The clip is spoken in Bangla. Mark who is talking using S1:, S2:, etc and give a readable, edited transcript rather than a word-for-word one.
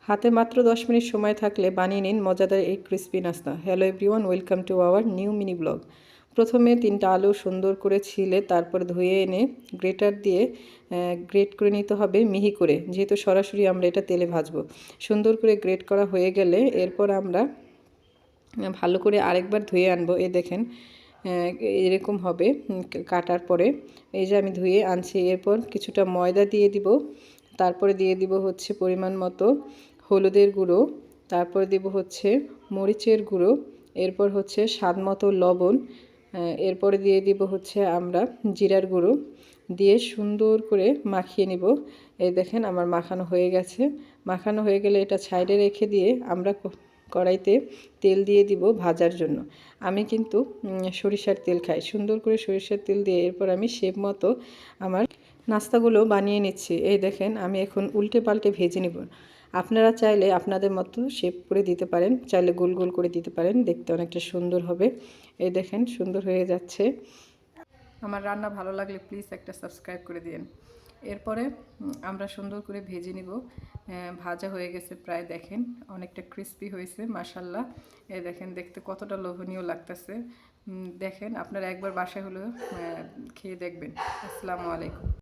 S1: হাতে মাত্র 10 মিনিট সময় থাকলে বানিয়ে নিন মজাদার এই ক্রিস্পি নাস্তা। Hello everyone, welcome to our new mini blog. প্রথমে 3টা আলু সুন্দর করে ছিলে তারপর ধুয়ে এনে গ্রেটার দিয়ে গ্রেট করে নিতে হবে মিহি করে, যেহেতু সরাসরি আমরা এটা তেলে ভাজবো। সুন্দর করে গ্রেট করা হয়ে গেলে এরপর আমরা ভালো করে আরেকবার ধুয়ে আনবো। এই দেখেন এরকম হবে কাটার পরে। এই যে আমি ধুয়ে আনছি। এরপর কিছুটা ময়দা দিয়ে দিব, তারপরে দিয়ে দিব হচ্ছে পরিমাণ মতো হলুদের গুঁড়ো, তারপরে দিব হচ্ছে মরিচের গুঁড়ো, এরপর হচ্ছে স্বাদ মতো লবণ, এরপরে দিয়ে দিব হচ্ছে আমরা জিরার গুঁড়ো দিয়ে সুন্দর করে মাখিয়ে নিব। এই দেখেন আমার মাখানো হয়ে গেছে। মাখানো হয়ে গেলে এটা সাইডে রেখে দিয়ে আমরা কড়াইতে তেল দিয়ে দিব ভাজার জন্য। আমি কিন্তু সরিষার তেল খাই। সুন্দর করে সরিষার তেল দিয়ে এরপর আমি শেপ মতো আমার নাস্তাগুলো বানিয়ে নিচ্ছি। এই দেখেন আমি এখন উল্টে পাল্টে ভেজে নেব। আপনারা চাইলে আপনাদের মতো শেপ করে দিতে পারেন, চাইলে গোল গোল করে দিতে পারেন, দেখতে অনেকটা সুন্দর হবে। এই দেখেন সুন্দর হয়ে যাচ্ছে। আমার রান্না ভালো লাগলে প্লিজ একটা সাবস্ক্রাইব করে দিন। এরপরে আমরা সুন্দর করে ভেজে নিব। ভাজা হয়ে গেছে প্রায়, দেখেন অনেকটা ক্রিস্পি হয়েছে মাশাল্লাহ। এই দেখেন দেখতে কতটা লোভনীয় লাগতেছে। দেখেন আপনারা একবার বাসায় হলেও খেয়ে দেখবেন। আসসালামু আলাইকুম।